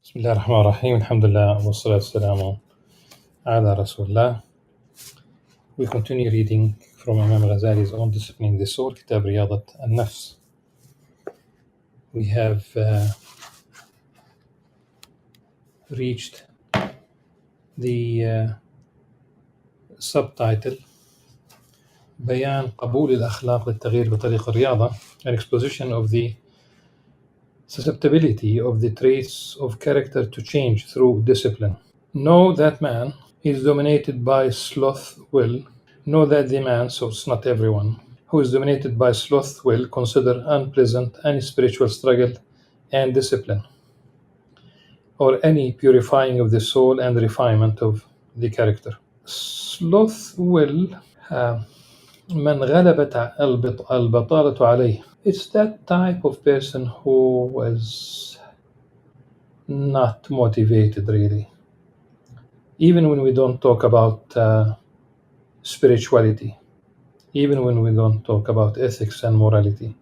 بسم الله الرحمن الرحيم الحمد لله والصلاة والسلام على رسول الله. We continue reading from Imam Al-Ghazali's own discipline, the soul, Kitab Riyadat al-Nafs. We have reached the subtitle بيان قبول الأخلاق للتغيير بطريق الرياضة, an exposition of the susceptibility of the traits of character to change through discipline. Know that man is dominated by sloth will. Know that the man, so it's not everyone, who is dominated by sloth will consider unpleasant any spiritual struggle and discipline, or any purifying of the soul and refinement of the character. Sloth will, من غلبت البطالة عليه. It's that type of person who is not motivated really. Even when we don't talk about spirituality, even when we don't talk about ethics and morality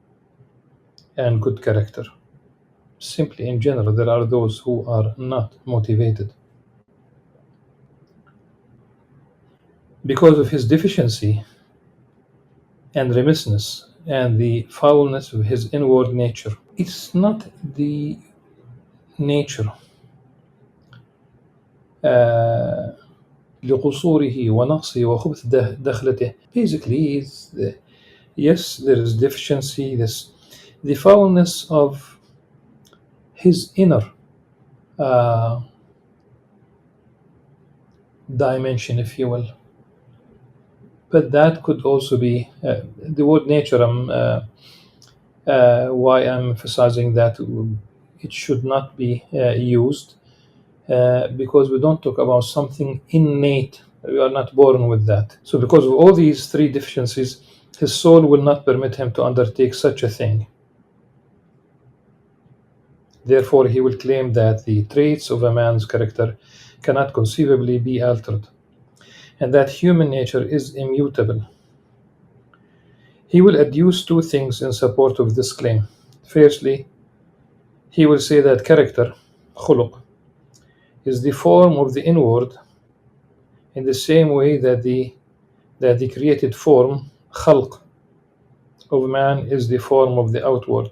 and good character. Simply in general, there are those who are not motivated because of his deficiency and remissness and the foulness of his inward nature. It's not the nature لقصوره ونقصه وخبث دخلته. Basically, yes, there is deficiency, the foulness of his inner dimension, if you will. But that could also be the word nature. Why I'm emphasizing that it should not be used, because we don't talk about something innate. We are not born with that. So because of all these three deficiencies, his soul will not permit him to undertake such a thing. Therefore, he will claim that the traits of a man's character cannot conceivably be altered, and that human nature is immutable. He will adduce two things in support of this claim. Firstly, he will say that character, khuluq, is the form of the inward in the same way that the created form, khalq, of man is the form of the outward.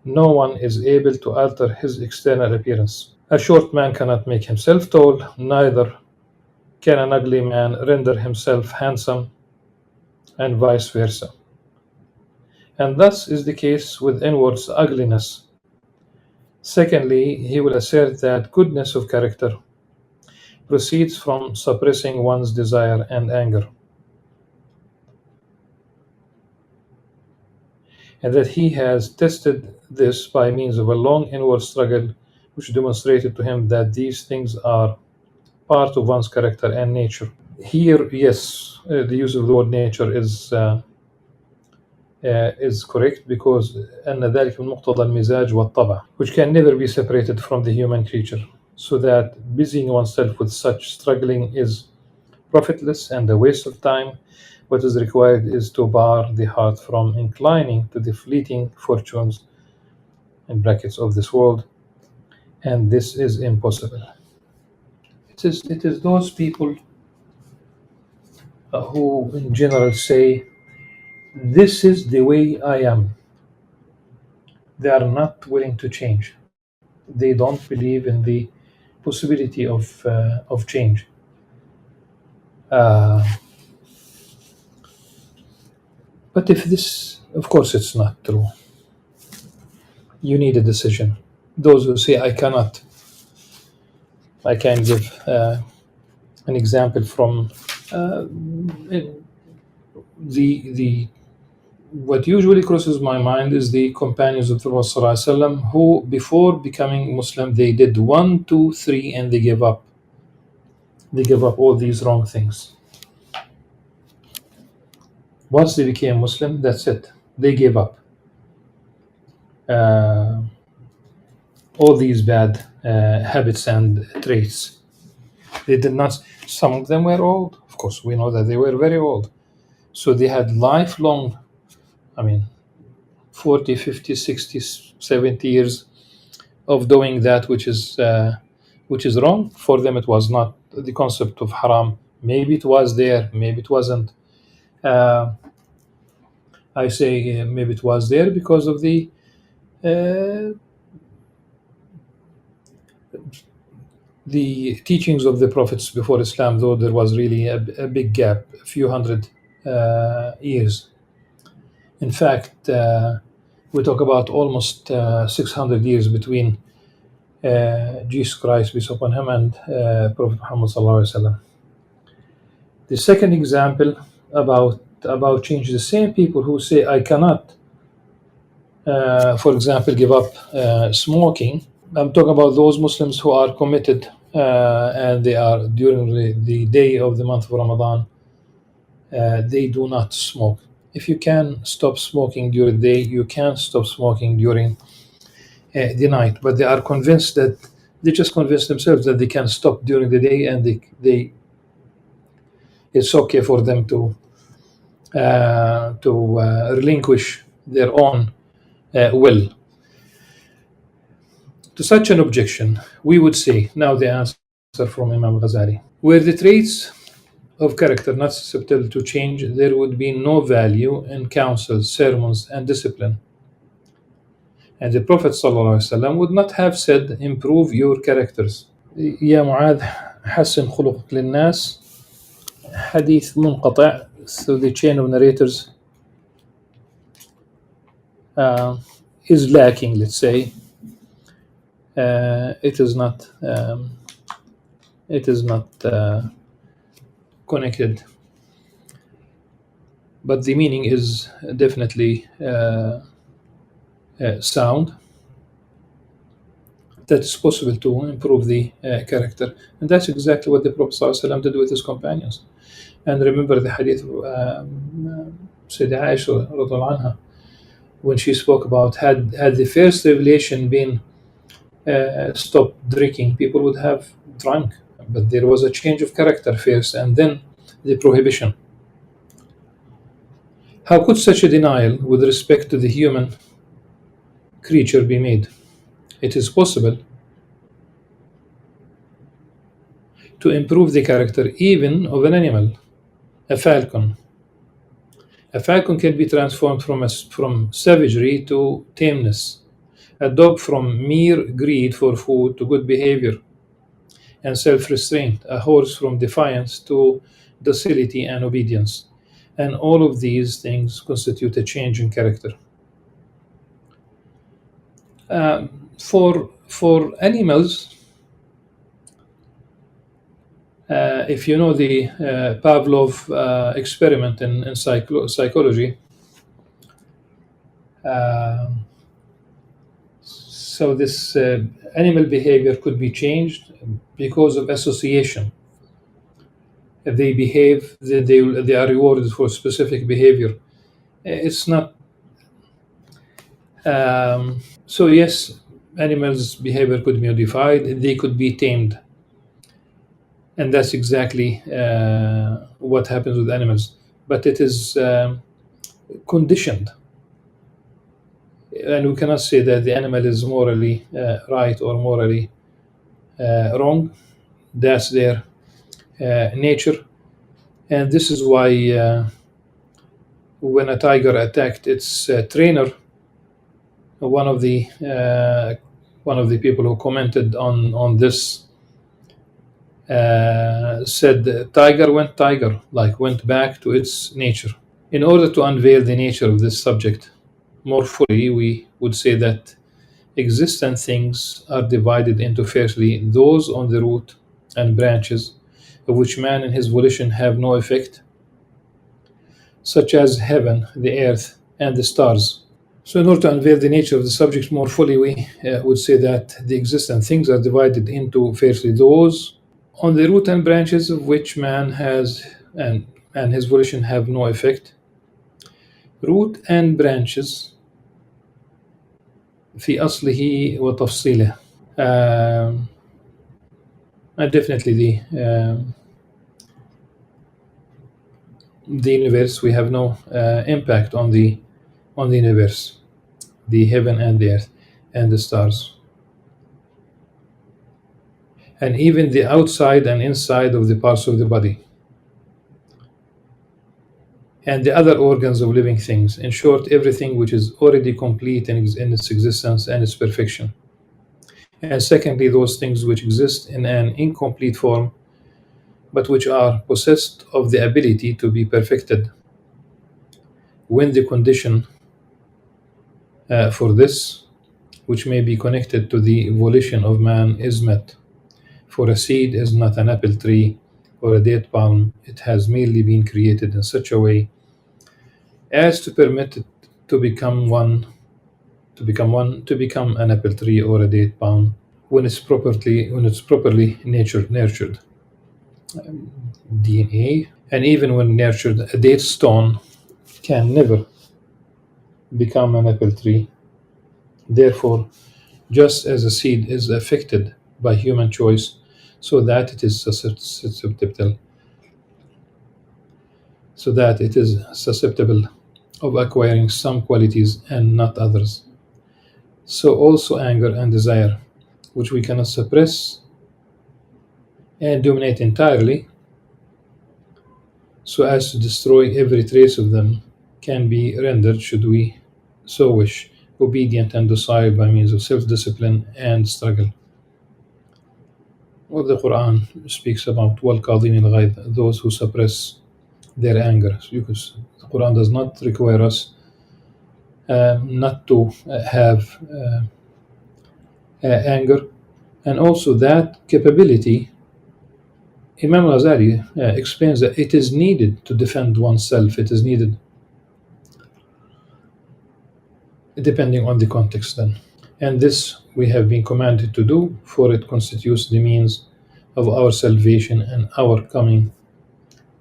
No one is able to alter his external appearance. A short man cannot make himself tall, neither can an ugly man render himself handsome, and vice versa. And thus is the case with inward ugliness. Secondly, he will assert that goodness of character proceeds from suppressing one's desire and anger, and that he has tested this by means of a long inward struggle, which demonstrated to him that these things are part of one's character and nature. Here, yes, the use of the word nature is correct, because أن ذلك من مقتضى المزاج والطبع, which can never be separated from the human creature, so that busying oneself with such struggling is profitless and a waste of time. What is required is to bar the heart from inclining to the fleeting fortunes in brackets of this world, and this is impossible. It is those people who in general say, this is the way I am. They are not willing to change. They don't believe in the possibility of change. But if this, of course, it's not true. You need a decision. Those who say, I cannot, I can give an example from the what usually crosses my mind is the companions of the Prophet ﷺ, who before becoming Muslim they did 1, 2, 3 and they gave up. They gave up all these wrong things. Once they became Muslim, that's it. They gave up all these bad habits and traits. They did not. Some of them were old. Of course, we know that they were very old. So they had lifelong, 40, 50, 60, 70 years of doing that which is wrong. For them, it was not the concept of haram. Maybe it was there, maybe it wasn't. Uh, I say maybe it was there because of uh, the teachings of the prophets before Islam, though there was really a big gap, a few hundred years. In fact, we talk about almost 600 years between Jesus Christ, peace upon him, and Prophet Muhammad sallallahu alaihi wasallam. The second example about change, the same people who say I cannot, for example, give up smoking. I'm talking about those Muslims who are committed and they are during the day of the month of Ramadan, they do not smoke. If you can stop smoking during the day, you can stop smoking during the night. But they are convinced that they just convince themselves that they can stop during the day, and they it's okay for them to relinquish their own will. To such an objection, we would say, now the answer from Imam Al-Ghazali, were the traits of character not susceptible to change, there would be no value in counsels, sermons, and discipline. And the Prophet ﷺ would not have said, improve your characters. يا معاذ حسن خلقك للناس. حديث منقطع, so the chain of narrators is lacking, let's say. It is not connected, but the meaning is definitely sound, that it's possible to improve the character. And that's exactly what the Prophet ﷺ did with his companions. And remember the hadith of Sayyidah Aisha radiallahu anha, when she spoke about had the first revelation been stop drinking, people would have drunk. But there was a change of character first and then the prohibition. How could such a denial with respect to the human creature be made? It is possible to improve the character even of an animal, a falcon. A falcon can be transformed from savagery to tameness, a dog from mere greed for food to good behavior and self-restraint, a horse from defiance to docility and obedience. And all of these things constitute a change in character. For animals, if you know the Pavlov experiment in psychology, so this animal behavior could be changed because of association. If they behave, they are rewarded for specific behavior. It's not. So yes, animals' behavior could be modified. They could be tamed, and that's exactly what happens with animals. But it is conditioned, and we cannot say that the animal is morally right or morally wrong. That's their nature, and this is why when a tiger attacked its trainer, one of the people who commented on this said, "Tiger went tiger, like went back to its nature." In order to unveil the nature of this subject more fully, we would say that existent things are divided into, firstly, those on the root and branches, of which man and his volition have no effect, such as heaven, the earth, and the stars. So in order to unveil the nature of the subject more fully, we would say that the existent things are divided into, firstly, those on the root and branches of which man has and his volition have no effect. Root and branches في أصله وتفصيله. And definitely the universe, we have no impact on the universe, the heaven and the earth and the stars. and even the outside and inside of the parts of the body, and the other organs of living things. In short, everything which is already complete in its existence and its perfection. And secondly, those things which exist in an incomplete form, but which are possessed of the ability to be perfected when the condition for this, which may be connected to the volition of man, is met. For a seed is not an apple tree or a date palm, it has merely been created in such a way as to permit it to become become an apple tree or a date palm when it's properly nurtured. DNA, and even when nurtured, a date stone can never become an apple tree. Therefore, just as a seed is affected by human choice, so that it is susceptible of acquiring some qualities and not others. So also anger and desire, which we cannot suppress and dominate entirely, so as to destroy every trace of them, can be rendered, should we so wish, obedient and docile by means of self-discipline and struggle. Well, the Quran speaks about وَالْقَاضِمِينَ الْغَيْظَ, those who suppress their anger, because the Quran does not require us not to have anger, and also that capability. Imam Ghazali explains that it is needed to defend oneself. It is needed depending on the context then. And this we have been commanded to do, for it constitutes the means of our salvation and our coming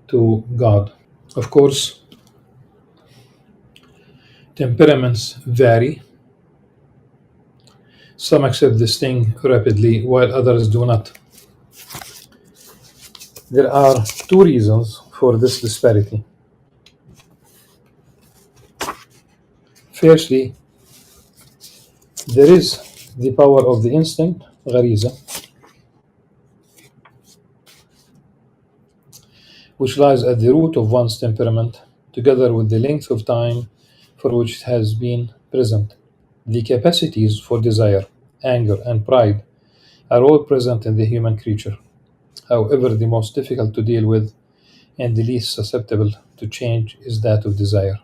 to God. Of course, temperaments vary. Some accept this thing rapidly, while others do not. There are two reasons for this disparity. Firstly, there is the power of the instinct, غريزة, which lies at the root of one's temperament, together with the length of time for which it has been present. The capacities for desire, anger, and pride are all present in the human creature. However, the most difficult to deal with and the least susceptible to change is that of desire,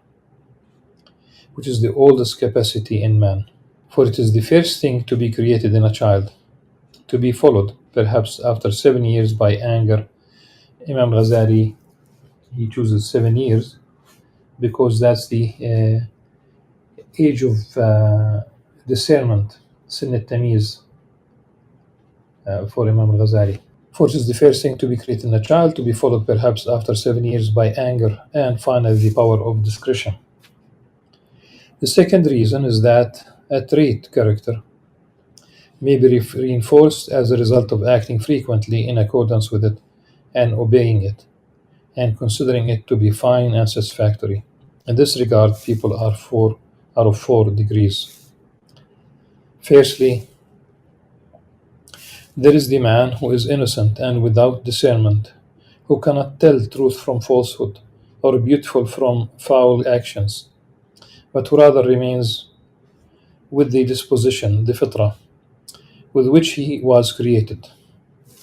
which is the oldest capacity in man. For it is the first thing to be created in a child, to be followed, perhaps after 7 years, by anger. Imam Ghazali, he chooses 7 years because that's the age of discernment, sin al-tamiz, for Imam Ghazali. For it is the first thing to be created in a child, to be followed perhaps after 7 years by anger, and finally the power of discretion. The second reason is that a trait character may be reinforced as a result of acting frequently in accordance with it and obeying it, and considering it to be fine and satisfactory. In this regard, people are of four degrees. Firstly, there is the man who is innocent and without discernment, who cannot tell truth from falsehood, or beautiful from foul actions, but who rather remains with the disposition, the fitrah, with which he was created.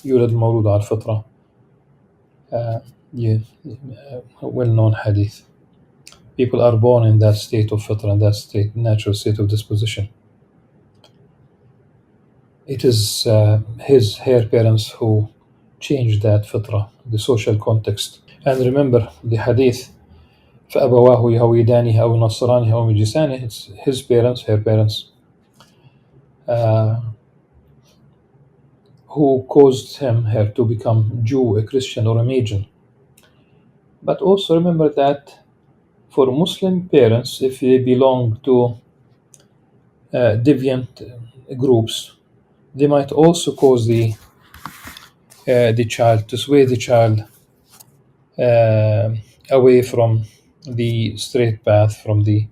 يولد المولود على الفطرة. Well-known hadith. People are born in that state of fitrah, in that state, natural state of disposition. It is her parents who changed that fitrah, the social context. And remember the hadith, فأبواه يهودانه أو ينصرانه أو يمجسانه. It's his parents, her parents, who caused her to become Jew, a Christian, or a Magian. But also remember that for Muslim parents, if they belong to deviant groups, they might also cause the child, to sway the child away from the straight path, from the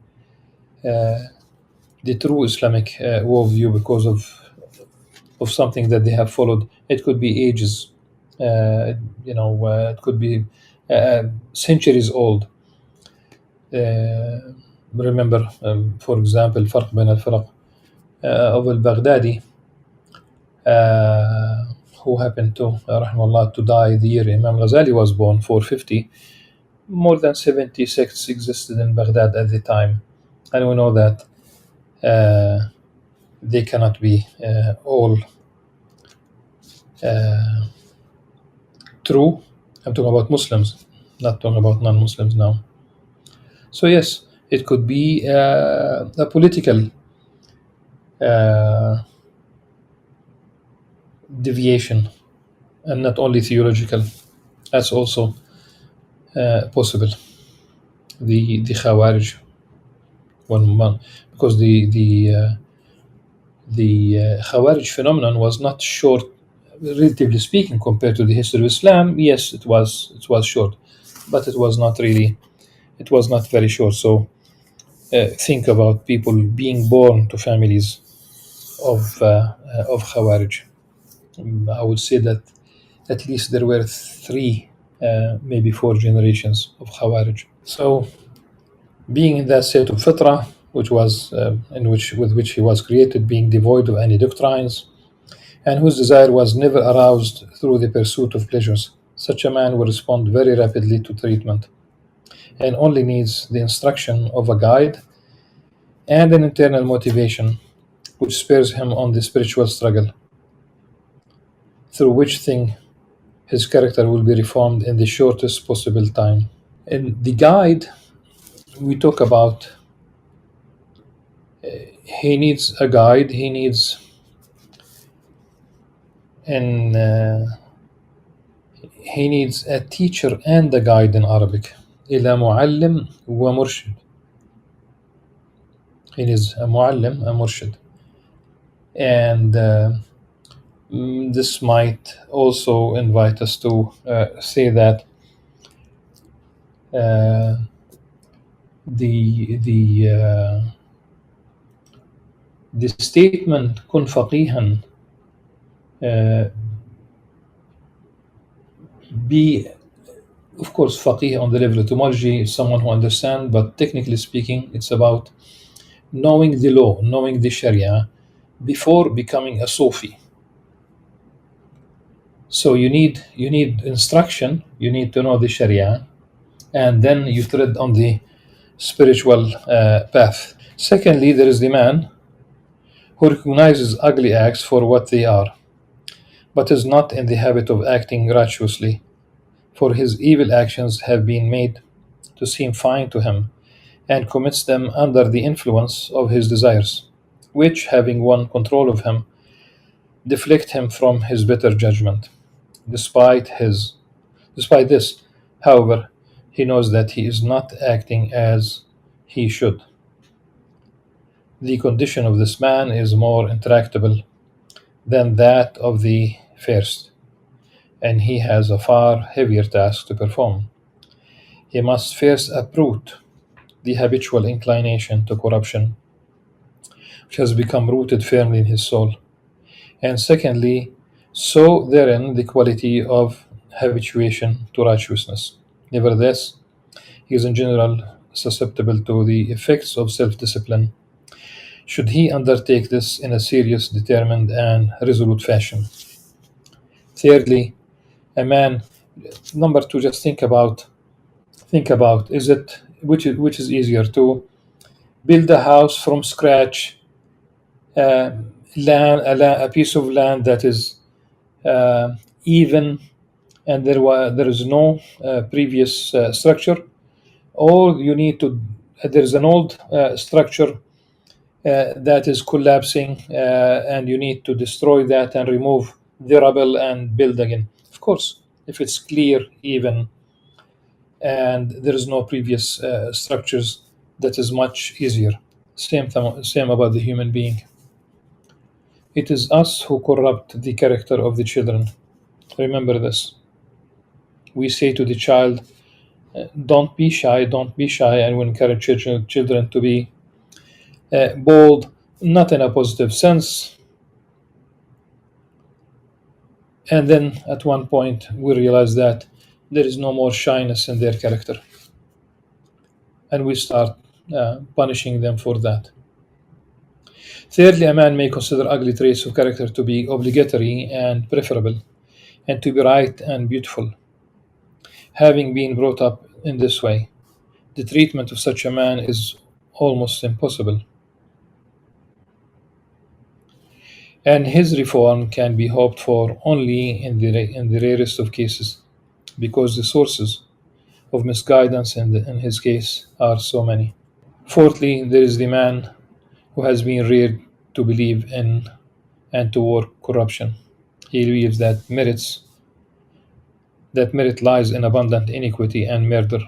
true Islamic worldview, because of of something that they have followed. It could be ages, it could be centuries old. Remember, for example, فرق بين الفرق of al-Baghdadi, uh, who happened to, rahimahullah, to die the year Imam Ghazali was born, 450. More than 70 sects existed in Baghdad at the time, and we know that they cannot be all true. I'm talking about Muslims, not talking about non-Muslims now. So yes, it could be a political deviation, and not only theological. That's also possible. The Khawarij, one, because the Khawarij phenomenon was not short, relatively speaking, compared to the history of Islam. Yes, it was short, but it was not really. It was not very short. So think about people being born to families of Khawarij. I would say that at least there were three, maybe four generations of Khawarij. So, being in that state of fitra, which was with which he was created, being devoid of any doctrines, and whose desire was never aroused through the pursuit of pleasures, such a man will respond very rapidly to treatment, and only needs the instruction of a guide and an internal motivation which spurs him on the spiritual struggle, through which thing his character will be reformed in the shortest possible time. In the guide, we talk about he needs a guide, he needs a teacher and a guide in Arabic. إلى معلم ومرشد. He needs a معلم, a murshid. And this might also invite us to say that the statement كن فقيها, be, of course, faqih on the level of etymology is someone who understands, but technically speaking, it's about knowing the law, knowing the Sharia before becoming a Sufi. So you need instruction, you need to know the Sharia, and then you tread on the spiritual path. Secondly, there is the man who recognizes ugly acts for what they are, but is not in the habit of acting righteously, for his evil actions have been made to seem fine to him, and commits them under the influence of his desires, which, having won control of him, deflect him from his better judgment. Despite this, however, he knows that he is not acting as he should. The condition of this man is more intractable than that of the first, and he has a far heavier task to perform. He must first uproot the habitual inclination to corruption, which has become rooted firmly in his soul, and secondly, sow therein the quality of habituation to righteousness. Nevertheless, he is in general susceptible to the effects of self-discipline, should he undertake this in a serious, determined, and resolute fashion. Thirdly, a man, number two, just think about is it which is easier, to build a house from scratch, a piece of land that is even, and there is no previous structure, or you need to there is an old structure that is collapsing, and you need to destroy that and remove the rubble and build again. Of course, if it's clear, even, and there is no previous structures, that is much easier. Same about the human being. It is us who corrupt the character of the children. Remember this. We say to the child, don't be shy, and we encourage children to be bold, not in a positive sense, And then at one point, we realize that there is no more shyness in their character, and we start punishing them for that. Thirdly, a man may consider ugly traits of character to be obligatory and preferable, and to be right and beautiful. Having been brought up in this way, the treatment of such a man is almost impossible, and his reform can be hoped for only in the rarest of cases, because the sources of misguidance in his case are so many. Fourthly, there is the man who has been reared to believe in and to work corruption. He believes that merit lies in abundant iniquity and murder,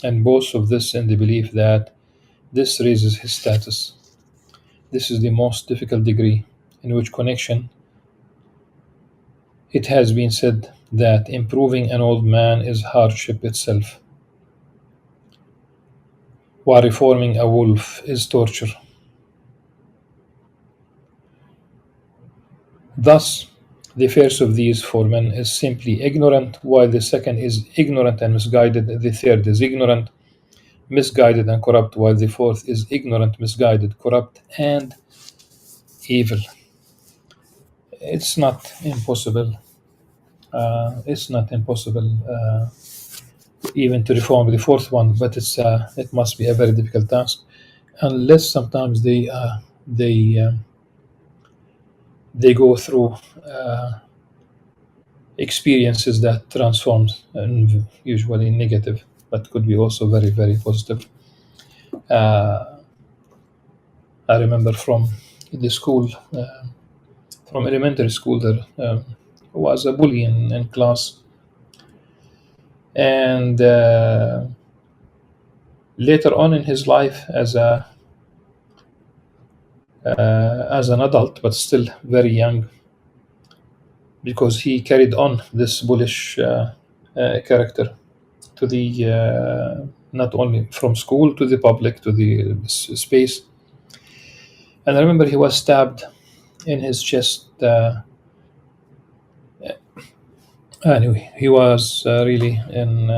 and boasts of this in the belief that this raises his status. This is the most difficult degree, in which connection it has been said that improving an old man is hardship itself, while reforming a wolf is torture. Thus, the first of these four men is simply ignorant, while the second is ignorant and misguided, the third is ignorant, misguided, and corrupt, while the fourth is ignorant, misguided, corrupt, and evil. It's not impossible. It's not impossible even to reform the fourth one, but it must be a very difficult task, unless sometimes they go through experiences that transforms, and usually negative, but could be also very, very positive. I remember from the school, from elementary school, there was a bully in class, and later on in his life, as an adult, but still very young, because he carried on this bullish character to the not only from school to the public to the space. And I remember he was stabbed in his chest. Anyway, he was really in.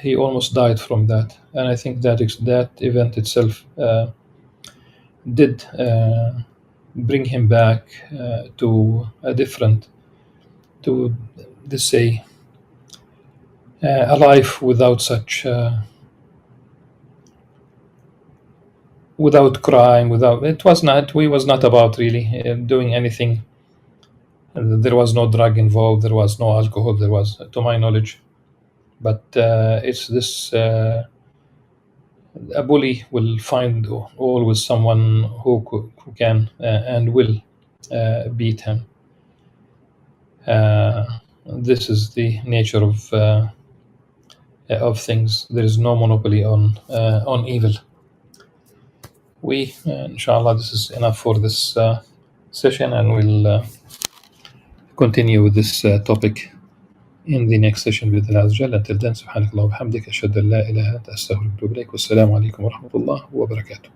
He almost died from that, and I think that event itself did bring him back to a different, to let's say, a life without such. Without crime, without it was not. We was not about really doing anything. There was no drug involved. There was no alcohol. There was, to my knowledge, but it's this. A bully will find always someone who can and will beat him. This is the nature of things. There is no monopoly on evil. Inshallah, this is enough for this session, and we'll continue with this topic in the next session with Allah Azza wa Jalla. Until then, subhanakallah wa bihamdik, ashhadu an la ilaha illa anta astaghfiruka wa atubu ilaik. Wassalamu alaikum wa rahmatullah wa barakatuh.